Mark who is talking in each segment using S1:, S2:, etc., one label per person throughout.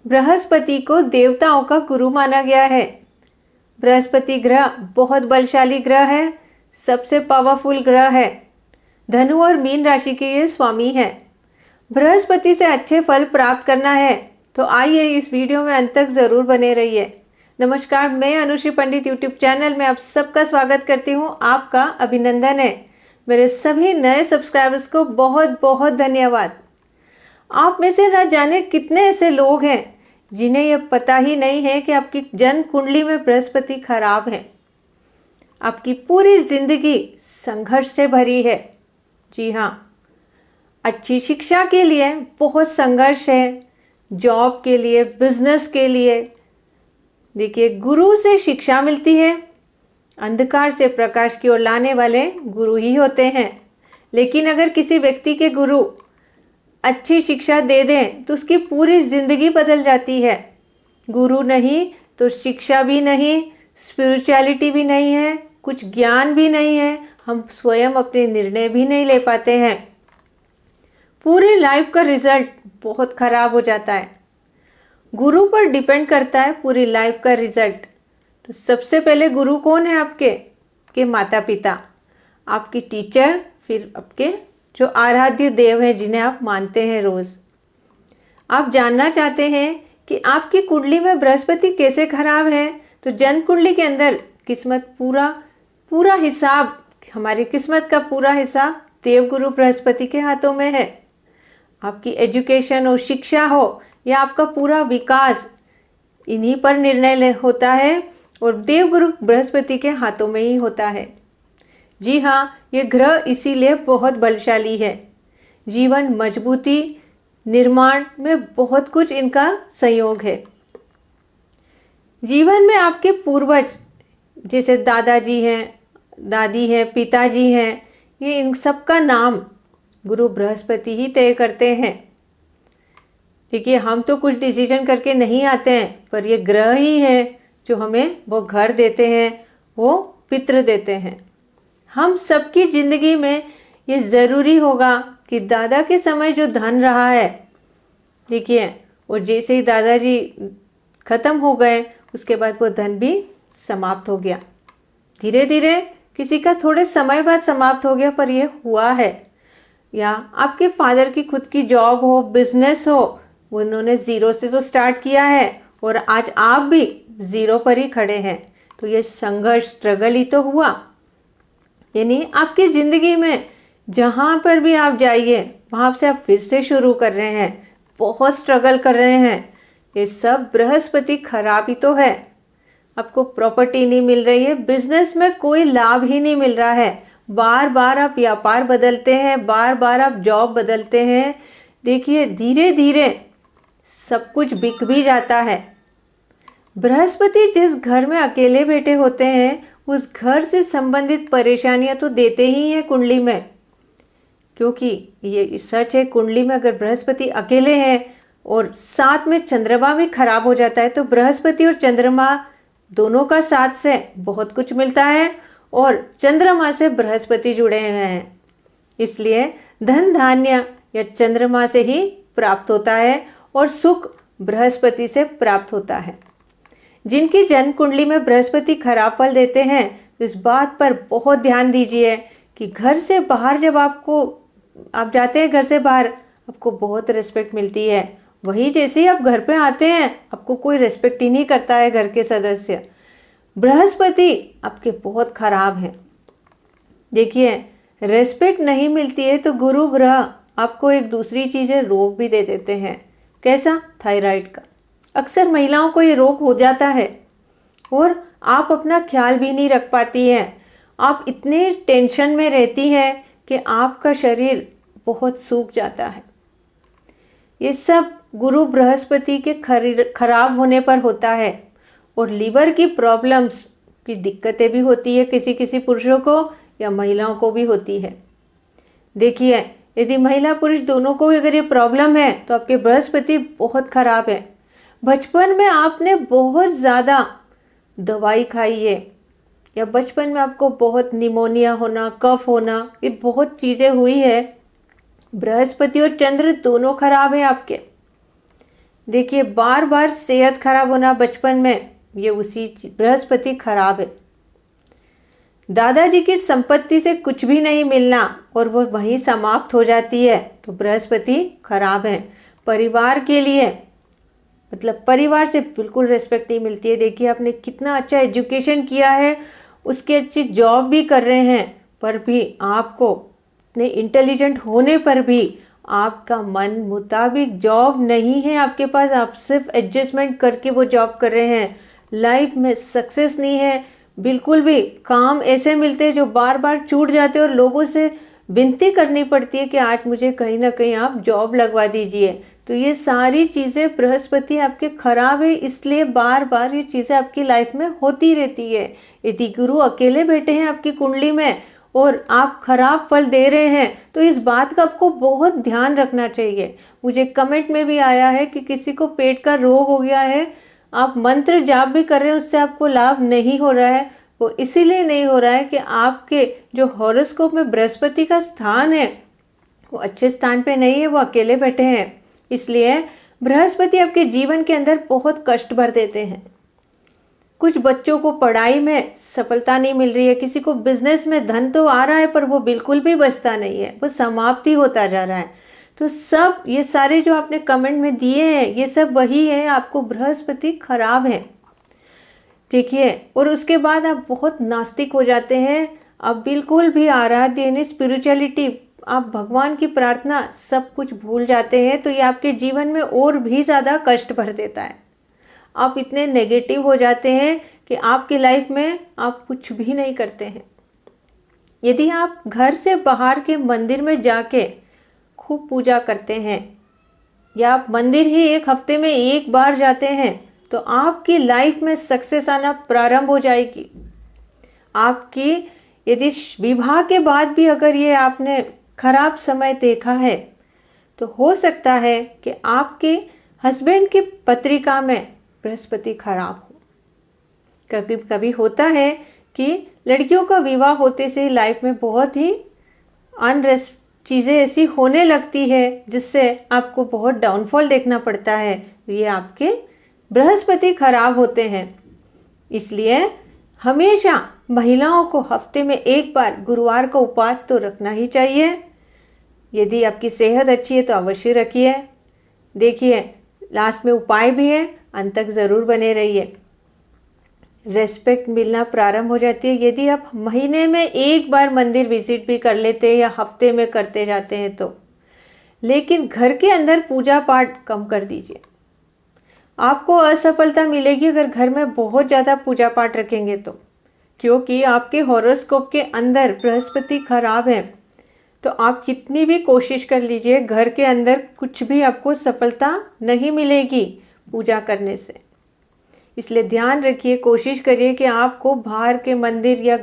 S1: बृहस्पति को देवताओं का गुरु माना गया है। बृहस्पति ग्रह बहुत बलशाली ग्रह है, सबसे पावरफुल ग्रह है। धनु और मीन राशि के ये स्वामी है। बृहस्पति से अच्छे फल प्राप्त करना है तो आइए इस वीडियो में अंत तक ज़रूर बने रहिए। नमस्कार, मैं अनुश्री पंडित यूट्यूब चैनल में आप सबका स्वागत करती हूँ। आपका अभिनंदन है। मेरे सभी नए सब्सक्राइबर्स को बहुत बहुत धन्यवाद। आप में से न जाने कितने ऐसे लोग हैं जिन्हें यह पता ही नहीं है कि आपकी जन्म कुंडली में बृहस्पति खराब है। आपकी पूरी जिंदगी संघर्ष से भरी है। जी हाँ, अच्छी शिक्षा के लिए बहुत संघर्ष है, जॉब के लिए, बिजनेस के लिए। देखिए, गुरु से शिक्षा मिलती है। अंधकार से प्रकाश की ओर लाने वाले गुरु ही होते हैं। लेकिन अगर किसी व्यक्ति के गुरु अच्छी शिक्षा दे दें तो उसकी पूरी जिंदगी बदल जाती है। गुरु नहीं तो शिक्षा भी नहीं, स्पिरिचुअलिटी भी नहीं है, कुछ ज्ञान भी नहीं है, हम स्वयं अपने निर्णय भी नहीं ले पाते हैं। पूरे लाइफ का रिजल्ट बहुत खराब हो जाता है। गुरु पर डिपेंड करता है पूरी लाइफ का रिजल्ट। तो सबसे पहले गुरु कौन है? आपके माता पिता, आपकी टीचर, फिर आपके जो आराध्य देव है जिन्हें आप मानते हैं रोज। आप जानना चाहते हैं कि आपकी कुंडली में बृहस्पति कैसे खराब है, तो जन्म कुंडली के अंदर किस्मत पूरा हिसाब, हमारी किस्मत का पूरा हिसाब देवगुरु बृहस्पति के हाथों में है। आपकी एजुकेशन हो, शिक्षा हो या आपका पूरा विकास, इन्हीं पर निर्णय होता है और देवगुरु बृहस्पति के हाथों में ही होता है। जी हाँ, ये ग्रह इसीलिए बहुत बलशाली है। जीवन मजबूती निर्माण में बहुत कुछ इनका संयोग है। जीवन में आपके पूर्वज जैसे दादाजी हैं, दादी हैं, पिताजी हैं, ये इन सब का नाम गुरु बृहस्पति ही तय करते हैं। देखिए, हम तो कुछ डिसीजन करके नहीं आते हैं, पर ये ग्रह ही है जो हमें वो घर देते हैं, वो पितृ देते हैं। हम सबकी ज़िंदगी में ये ज़रूरी होगा कि दादा के समय जो धन रहा है, देखिए, और जैसे ही दादाजी ख़त्म हो गए उसके बाद वो धन भी समाप्त हो गया। धीरे धीरे किसी का थोड़े समय बाद समाप्त हो गया, पर ये हुआ है। या आपके फादर की खुद की जॉब हो, बिजनेस हो, उन्होंने ज़ीरो से तो स्टार्ट किया है और आज आप भी ज़ीरो पर ही खड़े हैं। तो ये संघर्ष, स्ट्रगल ही तो हुआ। यानी आपकी ज़िंदगी में जहाँ पर भी आप जाइए वहाँ से आप फिर से शुरू कर रहे हैं, बहुत स्ट्रगल कर रहे हैं। ये सब बृहस्पति खराब ही तो है। आपको प्रॉपर्टी नहीं मिल रही है, बिजनेस में कोई लाभ ही नहीं मिल रहा है, बार बार आप व्यापार बदलते हैं, बार बार आप जॉब बदलते हैं। देखिए, धीरे धीरे सब कुछ बिक भी जाता है। बृहस्पति जिस घर में अकेले बैठे होते हैं उस घर से संबंधित परेशानियां तो देते ही हैं कुंडली में, क्योंकि ये सच है। कुंडली में अगर बृहस्पति अकेले हैं और साथ में चंद्रमा भी खराब हो जाता है तो बृहस्पति और चंद्रमा दोनों का साथ से बहुत कुछ मिलता है और चंद्रमा से बृहस्पति जुड़े हुए हैं, इसलिए धन धान्य या चंद्रमा से ही प्राप्त होता है और सुख बृहस्पति से प्राप्त होता है। जिनकी जन्म कुंडली में बृहस्पति खराब फल देते हैं तो इस बात पर बहुत ध्यान दीजिए कि घर से बाहर जब आप जाते हैं, घर से बाहर आपको बहुत रिस्पेक्ट मिलती है। वही जैसे ही आप घर पे आते हैं आपको कोई रिस्पेक्ट ही नहीं करता है घर के सदस्य। बृहस्पति आपके बहुत खराब हैं। देखिए, रिस्पेक्ट नहीं मिलती है तो गुरु ग्रह आपको एक दूसरी चीज़ें रोग भी दे देते हैं। कैसा? थायराइड का। अक्सर महिलाओं को ये रोग हो जाता है और आप अपना ख्याल भी नहीं रख पाती हैं। आप इतने टेंशन में रहती हैं कि आपका शरीर बहुत सूख जाता है। ये सब गुरु बृहस्पति के खराब होने पर होता है। और लीवर की प्रॉब्लम्स की दिक्कतें भी होती है, किसी किसी पुरुषों को या महिलाओं को भी होती है। देखिए, यदि महिला पुरुष दोनों को अगर ये प्रॉब्लम है तो आपके बृहस्पति बहुत खराब है। बचपन में आपने बहुत ज़्यादा दवाई खाई है या बचपन में आपको बहुत निमोनिया होना, कफ होना, ये बहुत चीज़ें हुई है। बृहस्पति और चंद्र दोनों खराब है आपके। देखिए बार बार सेहत खराब होना बचपन में, ये उसी बृहस्पति खराब है। दादाजी की संपत्ति से कुछ भी नहीं मिलना और वो वहीं समाप्त हो जाती है, तो बृहस्पति खराब है। परिवार के लिए मतलब परिवार से बिल्कुल रिस्पेक्ट नहीं मिलती है। देखिए आपने कितना अच्छा एजुकेशन किया है, उसके अच्छी जॉब भी कर रहे हैं, पर भी आपको इतने इंटेलिजेंट होने पर भी आपका मन मुताबिक जॉब नहीं है आपके पास, आप सिर्फ एडजस्टमेंट करके वो जॉब कर रहे हैं। लाइफ में सक्सेस नहीं है बिल्कुल भी। काम ऐसे मिलते हैं जो बार बार छूट जाते हैं और लोगों से विनती करनी पड़ती है कि आज मुझे कहीं ना कहीं आप जॉब लगवा दीजिए। तो ये सारी चीज़ें बृहस्पति आपके खराब है, इसलिए बार बार ये चीज़ें आपकी लाइफ में होती रहती है। यदि गुरु अकेले बैठे हैं आपकी कुंडली में और आप खराब फल दे रहे हैं, तो इस बात का आपको बहुत ध्यान रखना चाहिए। मुझे कमेंट में भी आया है कि किसी को पेट का रोग हो गया है, आप मंत्र जाप भी कर रहे हैं, उससे आपको लाभ नहीं हो रहा है। वो इसीलिए नहीं हो रहा है कि आपके जो हॉरोस्कोप में बृहस्पति का स्थान है वो अच्छे स्थान पे नहीं है, वो अकेले बैठे हैं। इसलिए बृहस्पति आपके जीवन के अंदर बहुत कष्ट भर देते हैं। कुछ बच्चों को पढ़ाई में सफलता नहीं मिल रही है, किसी को बिजनेस में धन तो आ रहा है पर वो बिल्कुल भी बचता नहीं है, वो समाप्ति होता जा रहा है। तो सब ये सारे जो आपने कमेंट में दिए हैं ये सब वही है, आपको बृहस्पति खराब है। देखिए और उसके बाद आप बहुत नास्तिक हो जाते हैं, आप बिल्कुल भी आराध्य यानी स्पिरिचुअलिटी, आप भगवान की प्रार्थना सब कुछ भूल जाते हैं। तो ये आपके जीवन में और भी ज़्यादा कष्ट भर देता है। आप इतने नेगेटिव हो जाते हैं कि आपकी लाइफ में आप कुछ भी नहीं करते हैं। यदि आप घर से बाहर के मंदिर में जाके खूब पूजा करते हैं या आप मंदिर ही एक हफ्ते में एक बार जाते हैं, तो आपकी लाइफ में सक्सेस आना प्रारंभ हो जाएगी। आपकी यदि विवाह के बाद भी अगर ये आपने खराब समय देखा है, तो हो सकता है कि आपके हस्बैंड की पत्रिका में बृहस्पति खराब हो। कभी कभी होता है कि लड़कियों का विवाह होते से लाइफ में बहुत ही अनरेस्ट चीज़ें ऐसी होने लगती है जिससे आपको बहुत डाउनफॉल देखना पड़ता है। ये आपके बृहस्पति खराब होते हैं। इसलिए हमेशा महिलाओं को हफ्ते में एक बार गुरुवार का उपवास तो रखना ही चाहिए। यदि आपकी सेहत अच्छी है तो अवश्य रखिए। देखिए लास्ट में उपाय भी है, अंत तक ज़रूर बने रहिए। रेस्पेक्ट मिलना प्रारंभ हो जाती है यदि आप महीने में एक बार मंदिर विजिट भी कर लेते हैं या हफ्ते में करते जाते हैं तो। लेकिन घर के अंदर पूजा पाठ कम कर दीजिए। आपको असफलता मिलेगी अगर घर में बहुत ज़्यादा पूजा पाठ रखेंगे तो, क्योंकि आपके हॉरोस्कोप के अंदर बृहस्पति खराब है। तो आप कितनी भी कोशिश कर लीजिए, घर के अंदर कुछ भी आपको सफलता नहीं मिलेगी पूजा करने से। इसलिए ध्यान रखिए, कोशिश करिए कि आपको बाहर के मंदिर या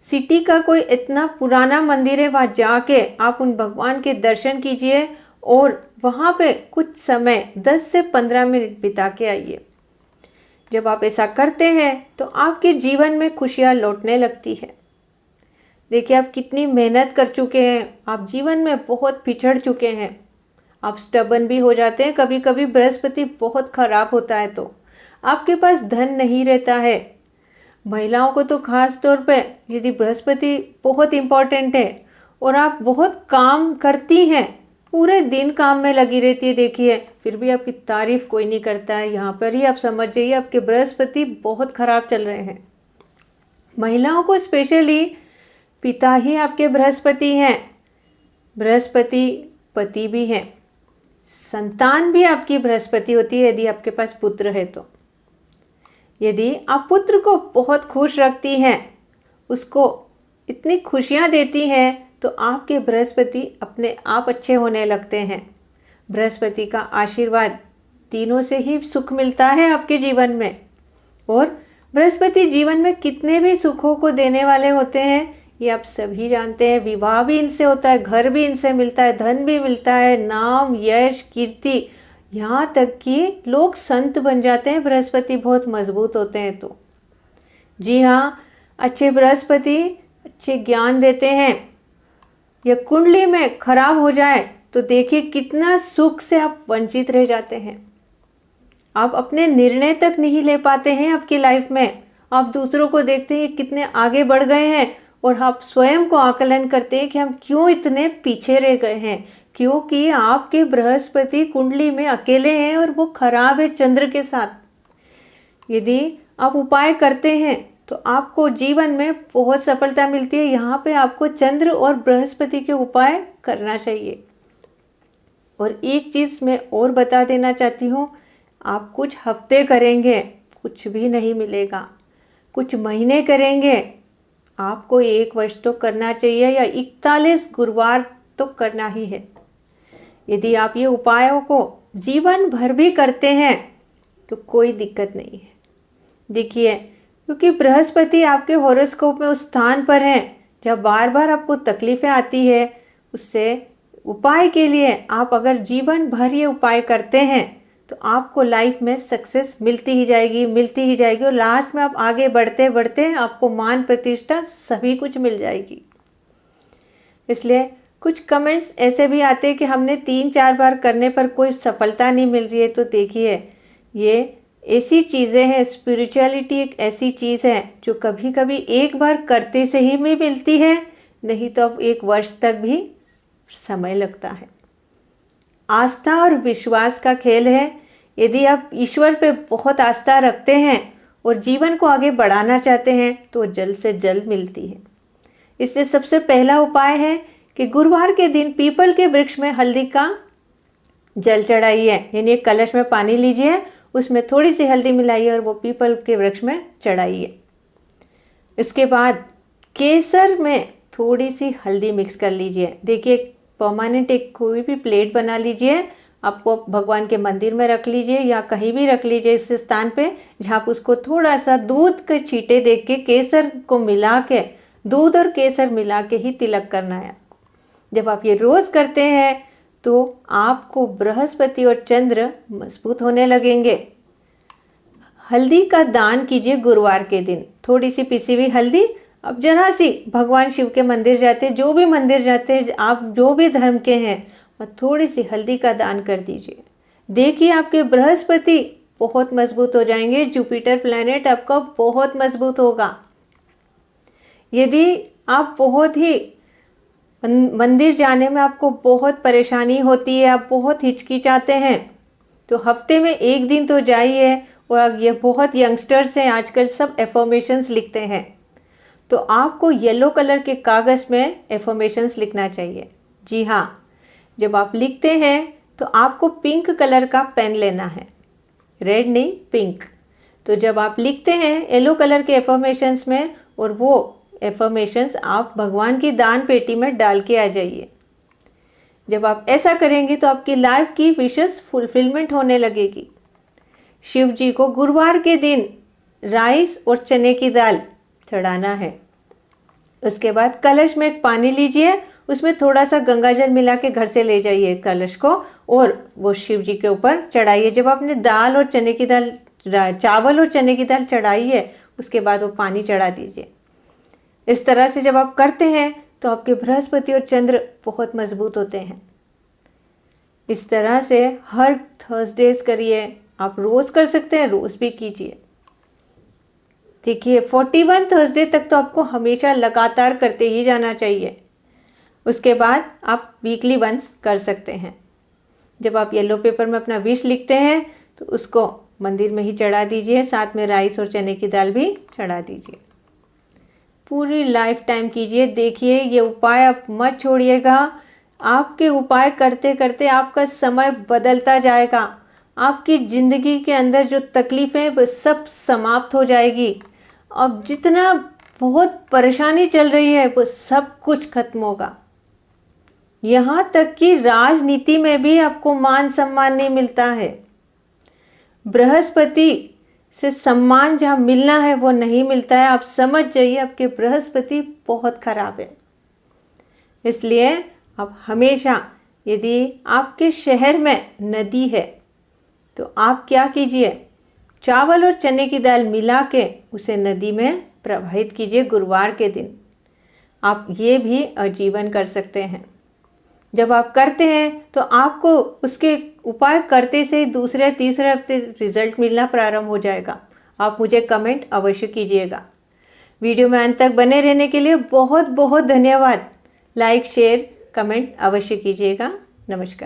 S1: सिटी का कोई इतना पुराना मंदिर है वहाँ जाके आप उन भगवान के दर्शन कीजिए और वहाँ पे कुछ समय 10 से 15 मिनट बिता के आइए। जब आप ऐसा करते हैं तो आपके जीवन में खुशियाँ लौटने लगती है। देखिए आप कितनी मेहनत कर चुके हैं, आप जीवन में बहुत पिछड़ चुके हैं, आप स्टबन भी हो जाते हैं। कभी कभी बृहस्पति बहुत खराब होता है तो आपके पास धन नहीं रहता है। महिलाओं को तो खास तौर पे यदि बृहस्पति बहुत इम्पोर्टेंट है और आप बहुत काम करती हैं, पूरे दिन काम में लगी रहती है, देखिए फिर भी आपकी तारीफ कोई नहीं करता है। यहाँ पर ही आप समझ जाइए आपके बृहस्पति बहुत खराब चल रहे हैं। महिलाओं को स्पेशली पिता ही आपके बृहस्पति हैं। बृहस्पति पति भी हैं, संतान भी आपकी बृहस्पति होती है यदि आपके पास पुत्र है तो। यदि आप पुत्र को बहुत खुश रखती हैं, उसको इतनी खुशियाँ देती हैं, तो आपके बृहस्पति अपने आप अच्छे होने लगते हैं। बृहस्पति का आशीर्वाद तीनों से ही सुख मिलता है आपके जीवन में। और बृहस्पति जीवन में कितने भी सुखों को देने वाले होते हैं ये आप सभी जानते हैं। विवाह भी इनसे होता है, घर भी इनसे मिलता है, धन भी मिलता है, नाम यश कीर्ति, यहाँ तक कि लोग संत बन जाते हैं बृहस्पति बहुत मजबूत होते हैं तो। जी हाँ, अच्छे बृहस्पति अच्छे ज्ञान देते हैं। यह कुंडली में खराब हो जाए तो देखिए कितना सुख से आप वंचित रह जाते हैं। आप अपने निर्णय तक नहीं ले पाते हैं आपकी लाइफ में। आप दूसरों को देखते हैं कितने आगे बढ़ गए हैं और आप स्वयं को आकलन करते हैं कि हम क्यों इतने पीछे रह गए हैं, क्योंकि आपके बृहस्पति कुंडली में अकेले हैं और वो खराब है चंद्र के साथ। यदि आप उपाय करते हैं तो आपको जीवन में बहुत सफलता मिलती है। यहाँ पे आपको चंद्र और बृहस्पति के उपाय करना चाहिए। और एक चीज़ मैं और बता देना चाहती हूँ, आप कुछ हफ्ते करेंगे कुछ भी नहीं मिलेगा, कुछ महीने करेंगे, आपको 1 वर्ष तो करना चाहिए या 41 गुरुवार तो करना ही है। यदि आप ये उपायों को जीवन भर भी करते हैं तो कोई दिक्कत नहीं है। देखिए, क्योंकि बृहस्पति आपके हॉरोस्कोप में उस स्थान पर हैं जब बार बार आपको तकलीफें आती है, उससे उपाय के लिए आप अगर जीवन भर ये उपाय करते हैं तो आपको लाइफ में सक्सेस मिलती ही जाएगी और लास्ट में आप आगे बढ़ते बढ़ते आपको मान प्रतिष्ठा सभी कुछ मिल जाएगी। इसलिए कुछ कमेंट्स ऐसे भी आते हैं कि हमने 3-4 बार करने पर कोई सफलता नहीं मिल रही है। तो देखिए, ये ऐसी चीज़ें हैं, स्पिरिचुअलिटी एक ऐसी चीज़ है जो कभी कभी एक बार करते से ही में मिलती है, नहीं तो अब 1 वर्ष तक भी समय लगता है। आस्था और विश्वास का खेल है। यदि आप ईश्वर पे बहुत आस्था रखते हैं और जीवन को आगे बढ़ाना चाहते हैं तो जल्द से जल्द मिलती है। इसलिए सबसे पहला उपाय है कि गुरुवार के दिन पीपल के वृक्ष में हल्दी का जल चढ़ाइए, यानी एक कलश में पानी लीजिए, उसमें थोड़ी सी हल्दी मिलाइए और वो पीपल के वृक्ष में चढ़ाइए। इसके बाद केसर में थोड़ी सी हल्दी मिक्स कर लीजिए। देखिए, परमानेंट एक कोई भी प्लेट बना लीजिए, आपको भगवान के मंदिर में रख लीजिए या कहीं भी रख लीजिए इस स्थान पे जहाँ आप उसको थोड़ा सा दूध के छींटे दे के केसर को मिला के, दूध और केसर मिला के ही तिलक करना है आपको। जब आप ये रोज़ करते हैं तो आपको बृहस्पति और चंद्र मजबूत होने लगेंगे। हल्दी का दान कीजिए गुरुवार के दिन, थोड़ी सी पिसी हुई हल्दी। अब जरा सी भगवान शिव के मंदिर जाते हैं, जो भी मंदिर जाते हैं, आप जो भी धर्म के हैं, और थोड़ी सी हल्दी का दान कर दीजिए। देखिए, आपके बृहस्पति बहुत मजबूत हो जाएंगे, जुपिटर प्लैनेट आपका बहुत मजबूत होगा। यदि आप बहुत ही मंदिर जाने में आपको बहुत परेशानी होती है, आप बहुत हिचकिचाते हैं, तो हफ्ते में 1 दिन तो जाइए। और ये बहुत यंगस्टर्स हैं आजकल, सब एफर्मेशंस लिखते हैं, तो आपको येलो कलर के कागज़ में एफर्मेशंस लिखना चाहिए। जी हाँ, जब आप लिखते हैं तो आपको पिंक कलर का पेन लेना है, रेड नहीं, पिंक। तो जब आप लिखते हैं येलो कलर के एफर्मेशंस में, और वो एफर्मेशंस आप भगवान की दान पेटी में डाल के आ जाइए। जब आप ऐसा करेंगे तो आपकी लाइफ की विशेष फुलफिलमेंट होने लगेगी। शिव जी को गुरुवार के दिन राइस और चने की दाल चढ़ाना है। उसके बाद कलश में एक पानी लीजिए, उसमें थोड़ा सा गंगा जल मिला के घर से ले जाइए कलश को, और वो शिव जी के ऊपर चढ़ाइए। जब आपने दाल और चने की दाल, चावल और चने की दाल चढ़ाई है, उसके बाद वो पानी चढ़ा दीजिए। इस तरह से जब आप करते हैं तो आपके बृहस्पति और चंद्र बहुत मजबूत होते हैं। इस तरह से हर थर्सडेज करिए, आप रोज़ कर सकते हैं, रोज़ भी कीजिए। देखिए, 41 थर्सडे तक तो आपको हमेशा लगातार करते ही जाना चाहिए। उसके बाद आप वीकली वंस कर सकते हैं। जब आप येलो पेपर में अपना विश लिखते हैं तो उसको मंदिर में ही चढ़ा दीजिए, साथ में राइस और चने की दाल भी चढ़ा दीजिए। पूरी लाइफ टाइम कीजिए। देखिए, ये उपाय आप मत छोड़िएगा। आपके उपाय करते करते आपका समय बदलता जाएगा। आपकी ज़िंदगी के अंदर जो तकलीफ़ें हैं वो सब समाप्त हो जाएगी। अब जितना बहुत परेशानी चल रही है वो सब कुछ खत्म होगा। यहाँ तक कि राजनीति में भी आपको मान सम्मान नहीं मिलता है। बृहस्पति से सम्मान जहाँ मिलना है वो नहीं मिलता है। आप समझ जाइए, आपके बृहस्पति बहुत खराब है। इसलिए आप हमेशा, यदि आपके शहर में नदी है तो आप क्या कीजिए, चावल और चने की दाल मिला के उसे नदी में प्रवाहित कीजिए गुरुवार के दिन। आप ये भी आजीवन कर सकते हैं। जब आप करते हैं तो आपको उसके उपाय करते से दूसरे तीसरे हफ्ते रिजल्ट मिलना प्रारंभ हो जाएगा। आप मुझे कमेंट अवश्य कीजिएगा। वीडियो में अंत तक बने रहने के लिए बहुत बहुत धन्यवाद। लाइक शेयर कमेंट अवश्य कीजिएगा। नमस्कार।